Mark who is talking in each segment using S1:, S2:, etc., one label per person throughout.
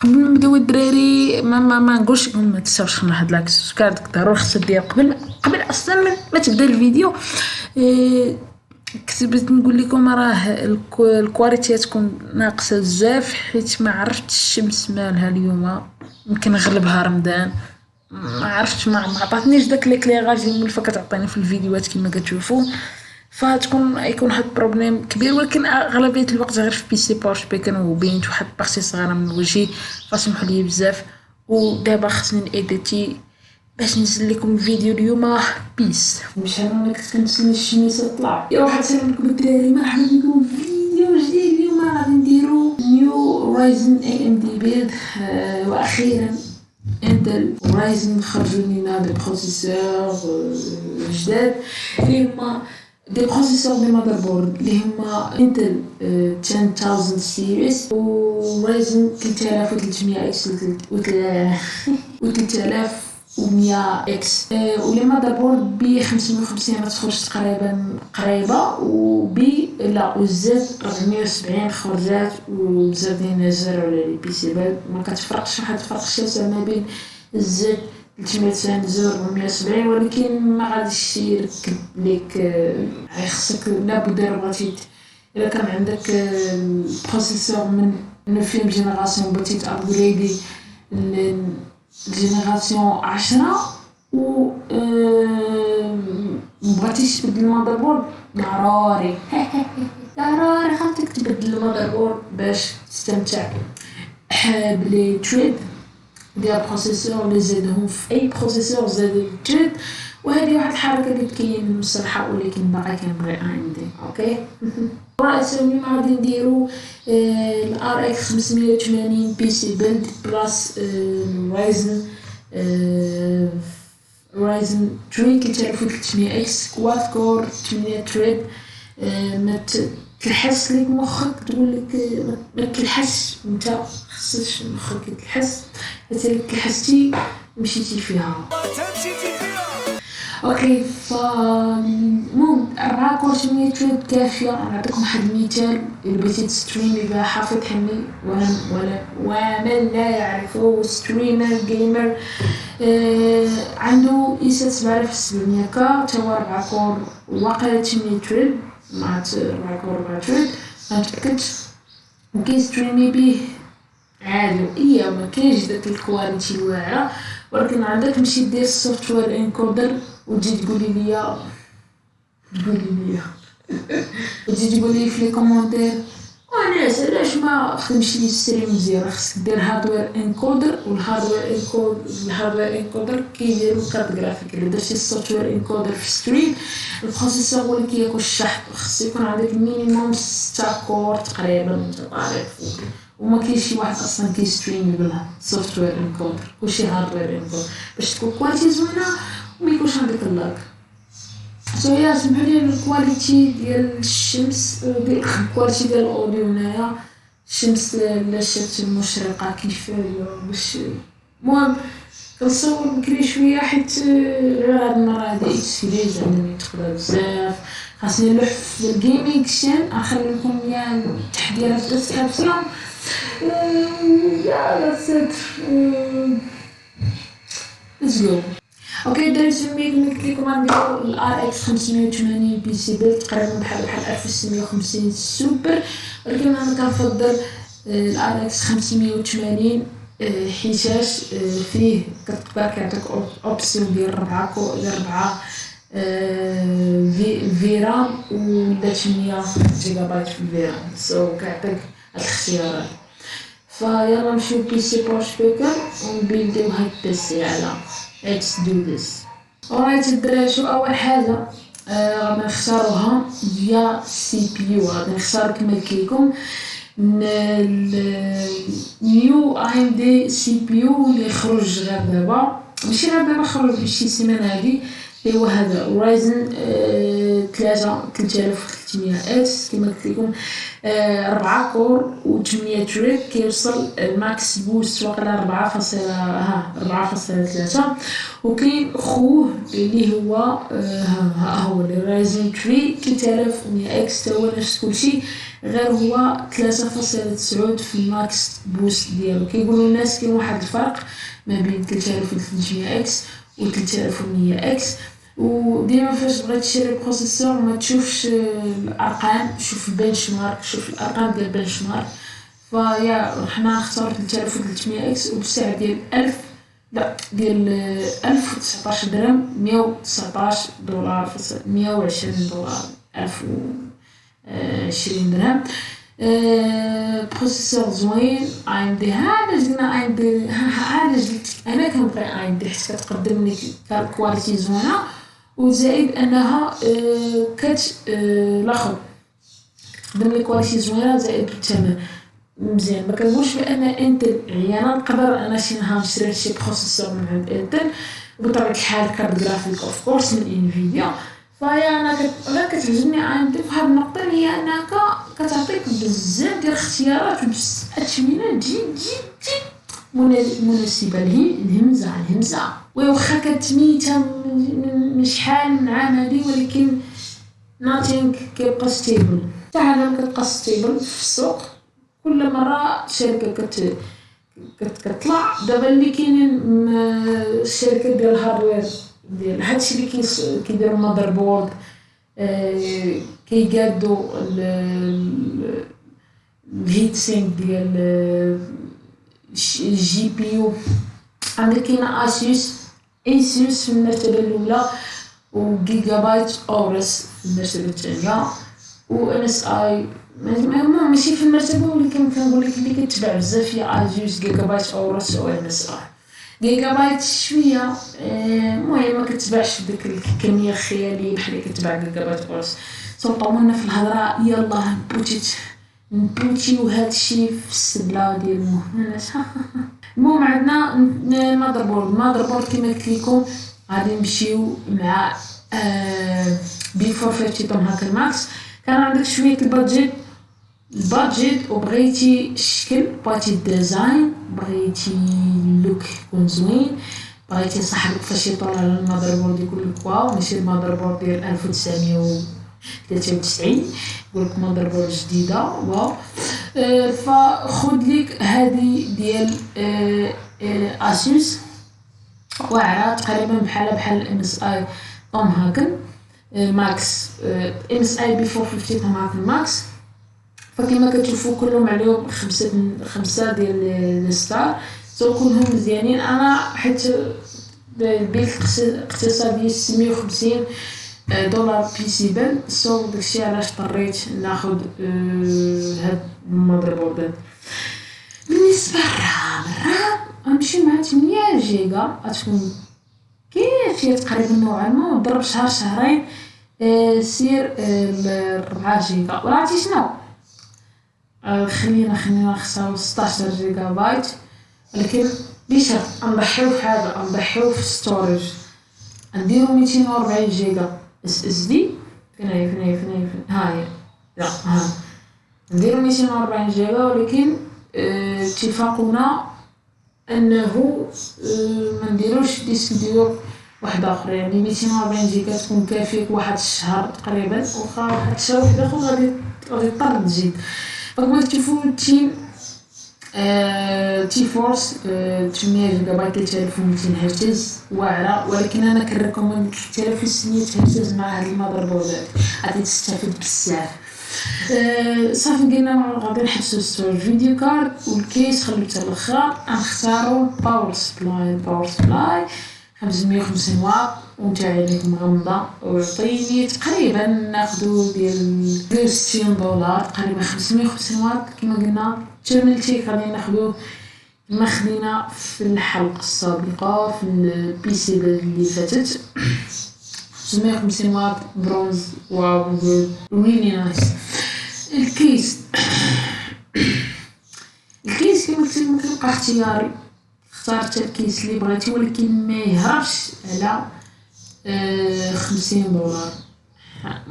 S1: قبل ما نبداو الدراري ما نقولش لكم ما تنساوش من هاد لاكس كاع ضروري خصها دير قبل اصلا ما تبدا الفيديو. كتبت نقول لكم راه الكواليتي تكون ناقصه بزاف حيت ما عرفتش الشمس مالها اليوم، يمكن غلبها رمضان، ما عرفتش ما عطاتنيش داك ليكليراج اللي ملفه كتعطيني في الفيديوهات كما كتشوفوا، يكون هاد بروبليم كبير. ولكن اغلبيه الوقت غير في بيسي باش بكن وبينت واحد بارتي صغيره من وجهي، فسمحوا لي بزاف. ودابا خصني نيديتي باش ننزل لكم الفيديو اليوم. بيس مش انا كنت كنتسنى الشمس تطلع. يا واحد السلام عليكم الدراري، مرحبا بكم في فيديو جديد. اليوم غادي نديرو نيو رايزن اي ام دي بيلد. واخيرا انتل ورايزن خرجوا لنا دي بروسيسور جداد اللي هما دي بروسيسور دي ماذر بورد اللي هما انتل 10000 سيريس ورايزن 3300 اكس و 3100 اكس، ولي ماذر بورد ب 550 تخرج تقريبا قريبه، والزد 470 خرجات، وبزاف ديال الناس جراو على لي بيسي بال ما كتفرقش واحد الفرق شاسع ما بين الزد 390 و 470، ولكن ما غاديش يركب ليك. خصك لابد بغيتي الا كان عندك بروسيسور من 9 جينيراسيون بغيتي تابغريدي الجينيراسيون 10 و مبغيتيش تبدل المذر بورد، ضروري خاصك تبدل المذر بورد باش تستمتع بلي تريد ديال البروسيسور اللي زادهم في اي بروسيسور زاد التريد. وهذه واحد الحركه اللي كاين مصلحه ولكن باقي كنبغي عندي اوكي. اليوم غادي نديرو الار اكس 580 بي سي بيلد بلاس رايزن 3300 اكس كواد كور 8 تريد. ما تلحس لك مخك تقول لك ما تلحس، انت خصك مخك يتلحس، حتى لك لحستي مشيتي فيها اوكي. المهم 4 كور 8 تريد كافيه. نعطيكم واحد المثال، الا بغيتي تستريمي بها حافظ حمي ومن لا يعرفه ستريمر جيمر عنده ايسا 7700 كا تا 4 كور واقيلا 8 تريد مع 4 كور 4 تريد متأكدش، وكيستريمي به عادي. ما كاينش داك الكواليتي الواعره، ولكن عندك تمشي دير السوفتوير انكودر وتجي تقولي لي وتجي تقولي في لي كومونتير ناس علاش ما خدمش لي ستريم مزيان. خصك دير هاردوير انكودر، والهاردوير انكودر كيديروا كارت جرافيك. الا درتي السوفتوير انكودر في ستريم البروسيسور هو اللي كياكل الشحن، خص يكون عندك مينيموم 6 كور تقريبا متطابق فوق، وما كاينش شي واحد اصلا كيستريم بلا سوفتوير انكودر، كلشي هاردوير انكودر باش تكون كواليتي زوينه وما يكونش عندك اللاك. سوري سمحوا لي الكواليتي ديال الشمس الكواليتي ديال الاوديو هنايا الشمس لا شات المشرقه كيف باش. المهم كنصور بكري شويه حيت غير هاد المره هادي اكسكيوز عندي تقرا بزاف، خاصني نلوح في الجيمنج شين. نخلي لكم التحضيرات في الديسكريبسيون. يا سيت ليتس جو. اوكي درت سميت قلت لكم غنديرو الار اكس 580 بي سي بيلد تقريبا بحال 1650 سوبر، ولكن انا كنفضل الار اكس 580 حيتاش فيه كتقدر كيعطيك اوبسيون ديال 4 فيرام ولا 8 جيجا بايت في الفيرام، كيعطيك هاد الاختيارات. فيلا نمشيو بيسي باور سبيكر ونبيلديو هاد البيسي على let's do this. alright الدراري، شو اول حاجه غادي نختاروها هي سي بي يو. غادي نختار كما قلت لكم نيو ام دي سي بي يو اللي خرج غير دابا، ماشي غير دابا، خرج شي سيمانه هادي ايوا هذا رايزن 3300 اكس كما قلت لكم 4 كور و800 تريك كيوصل الماكس بوست واقيلا 4.3. وكاين خوه اللي هو هو الرايزن 3100 اكس تا هو نفس كلشي غير هو 3.9 في الماكس بوست ديالو. كيقولوا الناس كاين واحد الفرق ما بين 3300 اكس و 3100 اكس. وديما فاش بغيت تشري بروسيسور ما تشوفش الارقام، شوف بنش مارك، شوف الارقام ديال بنش مارك. فيا حنا نختار 3300 اكس وبسعر ديال 1000 لا ديال 1019 درهم، $119 $120 1020 درهم. بروسيسور زوين AMD. علاش قلنا AMD؟ علاش انا كنبغي AMD حيت كتقدم لي كواليتي زوينه وزائد انها لاخر تقدم لي كواليتي زوينه زائد الثمن مزيان. ما كنقولش بان انتل عيانه، نقدر انا شي نهار نشري شي بروسيسور من عند انتل بطبيعه الحال كارت جرافيك اوف كورس من انفيديا. فهي انا غير كتعجبني AMD في هاد النقطه اللي هي انك كتعطيك بزاف ديال الاختيارات وبزاف الثمنات جي مناسبه الهمزه وخا كتميتها من شحال من عام هادي، ولكن ناتينغ كيبقى ستيبل. حتى حاجه كتبقى ستيبل في السوق، كل مره شركه كتطلع. دابا اللي كاينين الشركات ديال الهاردوير ديال هادشي اللي كيديروا ماذر بورد كيقادوا الهيت سينك ديال الجي بي يو. عندك كاينه اسوس في المرتبه الاولى وجيجا بايت اورس في المرتبه الثانيه و NSI ماشي في المرتبه، ولكن كنقول لك اللي كيتباع بزاف هي اسوس جيجا بايت اورس و NSI. جيجا بايت شويه المهم ما كتباعش بديك الكميه الخياليه بحال اللي كتباع جيجا بايت اورس. طولنا في الهضره، يلاه نبوتيو هادشي في السبله ديال المهنات. المهم عندنا المذر بورد كما قلت لكم غادي نمشيو مع بيفور 50 هاك الماكس. كان عندك شويه البادجيت وبغيتي الشكل، بغيتي الديزاين، بغيتي اللوك يكون زوين، بغيتي صاحبك فاش يطلع على المذر بورد يقول لك واو، ماشي المذر بورد ديال 1993 يقول لك مذر بورد جديده واو. فخذ لك هذه ديال اسوس واعره تقريبا بحال MSI توم هاكن ماكس، MSI بيفور 50 توم هاكن ماكس. فكما كتشوفوا كلهم عليهم خمسة ديال الستار، كلهم مزيانين. انا حيت البيت اقتصادي $650 بيسيبل، داكشي علاش اضطريت ناخذ هاد المذر بورد. بالنسبه للرام غنمشي مع 8 جيجا، غتكون كافيه تقريبا نوعا ما، وضرب شهرين سير 4 جيجا. وعرفتي شنو؟ خلينا نختارو 16 جيجا بايت، ولكن بشرط نضحيو في حاجه، نضحيو في ستوريج، نديرو 240 جيجا SSD. فين هاهي لا ها نديرو 240 جيجا، ولكن اتفاقنا انه ما نديروش ديسك ديور واحد اخر. يعني 240 جيجا تكون كافيك واحد الشهر تقريبا، واخا واحد الشهر واحد اخر غادي تضطر تزيد. فكما تشوفوا تي فورس 800 جيجا بايت 3200 هرتز واعره، ولكن انا كنريكوموند 3600 هرتز مع هاد المذر بوردات غادي تستافد بزاف. صافي قلنا غادي نحبسوا ستور فيديو كارد والكيس خلو حتى الاخر. غنختاروا باور سبلاي 550 واط ومتاعي مغمضه، وعطيني تقريبا ناخذو ديال $60 تقريبا 550 واط. كما قلنا تيرمينال غادي ناخذوه كما خدينا في الحلقه السابقه في البيسي اللي فاتت 550 واط برونز. واو ريلي نايس. الكيس كما قلت لكم كيبقى اختياري، اختارت الكيس اللي بغيتي، ولكن ما يهربش على $50.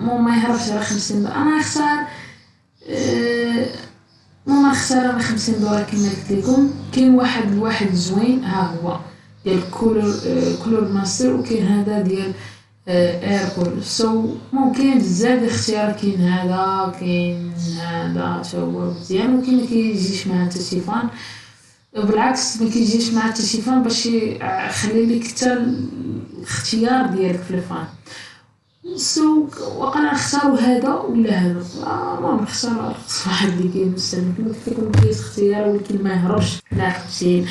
S1: ما يهربش على $50. انا اختار ما نختار انا $50 كما قلت لكم. كاين واحد زوين، ها هو ديال كولور ماستر، وكاين هذا ديال ايربول. ممكن بزاف الاختيار، كاين هذا كاين هذا تا هو مزيان، ولكن ما كيجيش مع التليفون. بالعكس ما كيجيش مع التليفون باش يخلي لك حتى الاختيار ديالك في الفان. وقنا نختاروا هذا ولا هذا. ما نختار واحد اللي كيمستعمل كما قلت لكم، كاين اختيار ولكن ما يهربش على $50.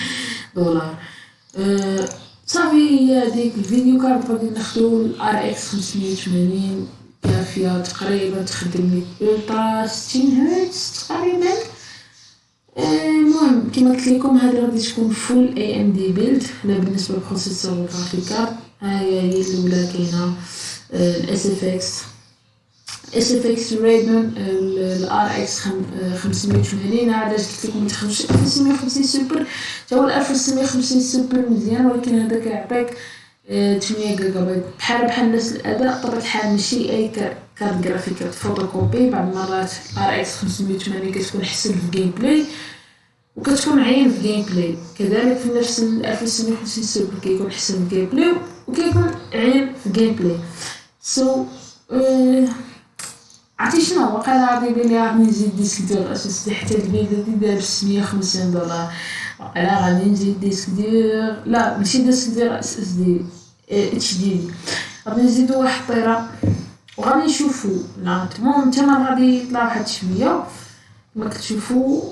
S1: صافي هي ديك الفيديو كارد غادي ناخدو ال RX 580 كافية تقريبا، تخدم لي الترا 60 هرتز تقريبا. المهم كما قلت لكم هذه غادي تكون فول AMD بيلد. هنا بالنسبه للبروسيسور والجرافيك كارد، هي الاولى كاينه ال SFX Radeon ال RX 580. هذا قلت لكم ما تخرجش 1650 سوبر، تا هو 1650 سوبر مزيان، ولكن هذا كيعطيك 8 جيجا بايت. بحال نفس الاداء بطبيعه الحال، ماشي اي كارت جرافيك فوتوكوبي. بعض المرات RX 580 كتكون احسن في الجيم بلاي وكتكون عين في الجيم بلاي، كذلك في نفس 1650 سوبر كيكون احسن في الجيم بلاي وكيكون عين في الجيم بلاي. عرفتي شنو وقيلا غادي يدير لي غادي نزيد ديسك ديال الاساس حتى الفيديو ديال $650. وقيلا غادي نزيد ديسك ديال، لا ماشي ديسك ديال SSD HD، غادي نزيدو واحد الطيره وغادي نشوفو. المهم نتوما غادي يطلع واحد شويه كما كتشوفو.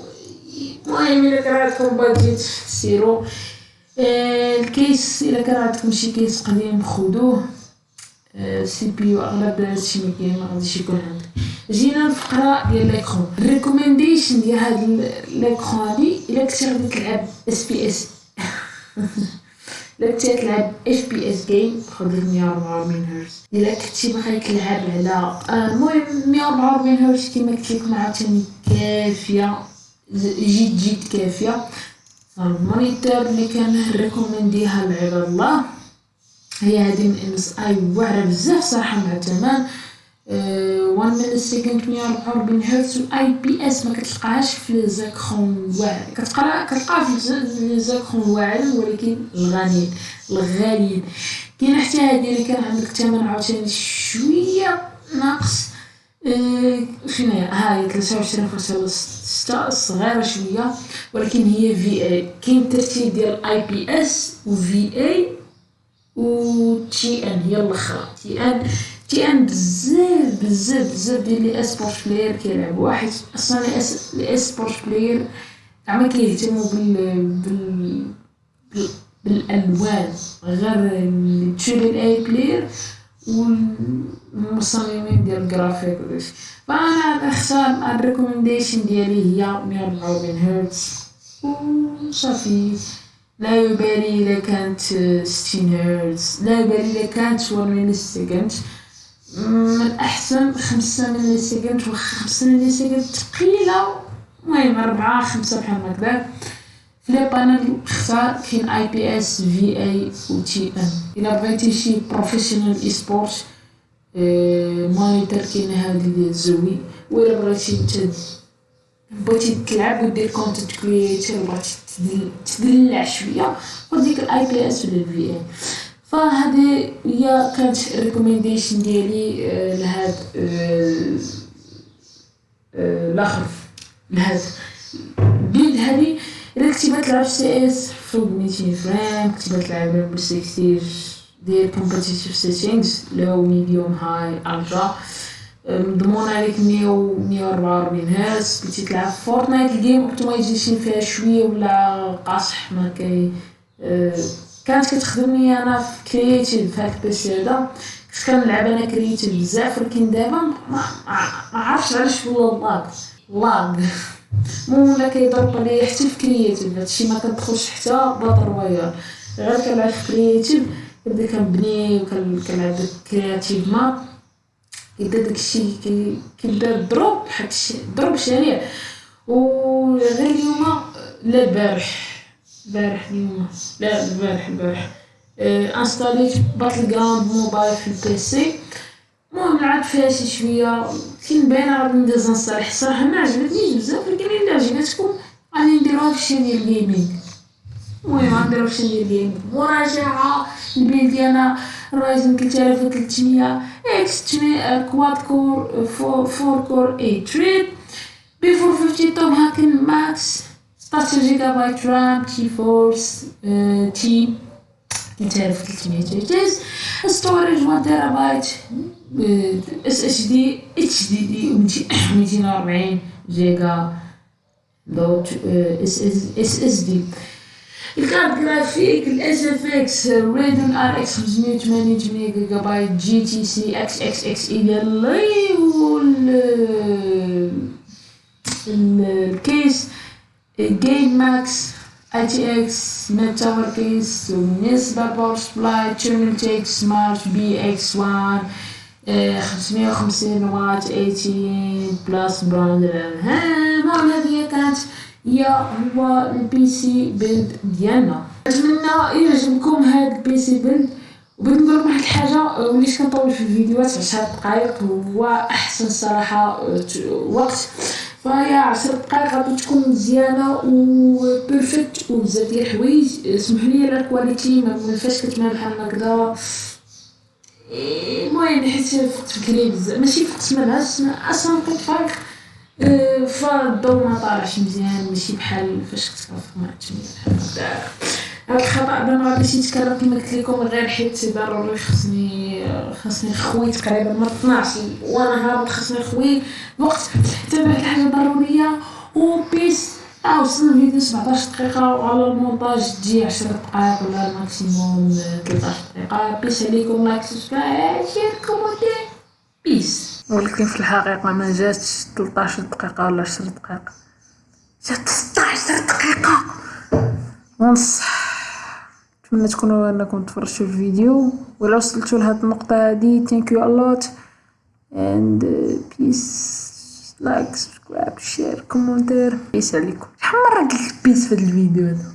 S1: المهم الا كان عندكم بادجيت سيرو. الكيس الا كان عندكم شي كيس قديم خذوه. سي بي يو اغلب هادشي ما كاين، ما غاديش يكون عندك. جينا للفقره ديال ليكرون. الريكومنديشن ديال هاد ليكرون هادي الا كنتي غادي تلعب FPS الا كنتي تلعب FPS جيم خذ 144 هرتز. الا كنتي باغي تلعب على المهم 144 هرتز كما قلت لكم عاوتاني كافيه، جد كافيه. المونيتور اللي كان ريكومنديها لعباد الله هي هذه من MSI، واعره بزاف صراحه مع الثمن. 1 مليسيكند 144 هرتز، IPS ما كتلقاهاش في لي زيكرون واعرين، كتلقاها في لي زيكرون واعرين ولكن الغاليين. كاين حتى هذه اللي كان عندك الثمن عاوتاني شويه ناقص. فين هي 23.6 صغيره شويه، ولكن هي VA. كاين ترتيب ديال IPS و VA و TN هي الاخرى. TN بزاف ديال لي اسبورت بلاير كيلعب واحد اصلا. لي اسبورت بلاير زعما كيهتموا بالالوان، غير تشوفي اي بلاير والمصممين ديال الجرافيك وداكشي. فانا نختار الريكومنديشن ديالي هي 144 هرتز وصافي. لا يبالي إذا كانت 60 هرتز، لا يبالي إذا كانت 1 مليسيكند. من الأحسن 5 مليسيكند، وخا 5 مليسيكند ثقيلة. المهم 4-5 بحال هكدا. في لي بانل اختار كاين IPS VA و TN. إلا بغيتي شي بروفيسيونال اي سبورت مونيتور كاين هادي ديال زوي. وإلا بغيتي تلعب ودير كونتنت كرييتور وبغيتي تدلع شويه خذ ديك IPS ولا VA. فهذه هي كانت الريكومنديشن ديالي لهاد الاخر لهاد بيلد هذه. الا كنتي تلعب CS فوق 200 فريم، كنتي تلعب بالسكسيج ديال كومبيتيتيف سيتينغز لو ميديوم هاي الترا، مضمون عليك 144 هرتز. كنتي تلعب فورتنايت الجيم اوبتمايزيشن فيها شويه ولا قاصح ما كاين. كانت كتخدمني انا في كرياتيف في هاد البيسي هذا، كنت كنلعب انا كرياتيف بزاف، ولكن دابا ما عرفتش علاش ولا لاغ ولا كيضرب لي حتى في كرياتيف. هادشي ما كندخلش حتى باتل رويال، غير كنلعب في كرياتيف كنبدا كنبني وكنلعب كرياتيف ماب. كيبدا داكشي كيبدا الضرب حيت الضرب سريع. وغير اليوم لا البارح اليوم لا البارح انستاليت باتل جراوند موبايل في البيسي. المهم لعبت فيها شي شويه، كي باينه غادي نديزانستالي الصراحه ما عجبتنيش بزاف، ولكن الا عجبتكم غادي نديروها في الشين ديال الجيمنج. المهم غنديرو في الشين ديال الجيمنج مراجعه البيل ديالنا رايزن 3300 اكس 800 كواد كور 4 كور 8 ثريد بي 450 توب هاكن ماكس 16 جيجا بايت رام تي فورس تي 2300 جيجا ستورج 1 تيرا بايت اس اتش دي 240 جيجا دوت اس دي. الكارت جرافيك الاس اف اكس ريدون ار اكس 588 جيجا بايت جي تي سي اكس اكس اكس اي ديال الكيس جيم ماكس اي تي اكس ميتاور كيس بالنسبة باور سبلاي تيرمينال تيك سمارت بي اكس 1 550 واط 80 بلس براند. المهم هذه كانت هو البي سي بيلد ديالنا. نتمنى يعجبكم هاد البي سي بيلد. وبغيت نقول لكم واحد الحاجه، وليت كنطول في الفيديوهات 10 دقائق هو احسن صراحه وقت، فهي 10 دقائق غادي تكون مزيانه و بيرفكت وبزاف ديال الحوايج. اسمحوا لي على الكواليتي ما فاش كتبان بحال هكذا، المهم حيت فقت بكري بزاف ماشي فقت منعس اصلا كنت فايق، فالضو ما طالعش مزيان ماشي بحال فاش كنت كنفيق مع التمرين بحال هكدا. هاد الخطأ ما غاديش يتكرر كما قلت لكم، غير حيت ضروري خصني نخوي تقريبا من 12 وانا هابط، خصني نخوي الوقت حتى واحد الحاجه ضروريه. وبيس وصل الفيديو 17 دقيقه وعلى المونتاج تجي 10 دقائق ولا الماكسيموم 13 دقيقه. بيس عليكم لايك سبسكرايب شير كومونتير بيس. ولكن في الحقيقه ما جاتش 13 دقيقه ولا 10 دقائق، جات 16 دقيقه ونص. نتمنى تكونوا انكم تفرجتوا الفيديو، ولا وصلتوا لهاد النقطه هادي thank you a lot and peace. like subscribe share كومنتير. بيس عليكم. شحال مره قلت بيس في هاد الفيديو هذا؟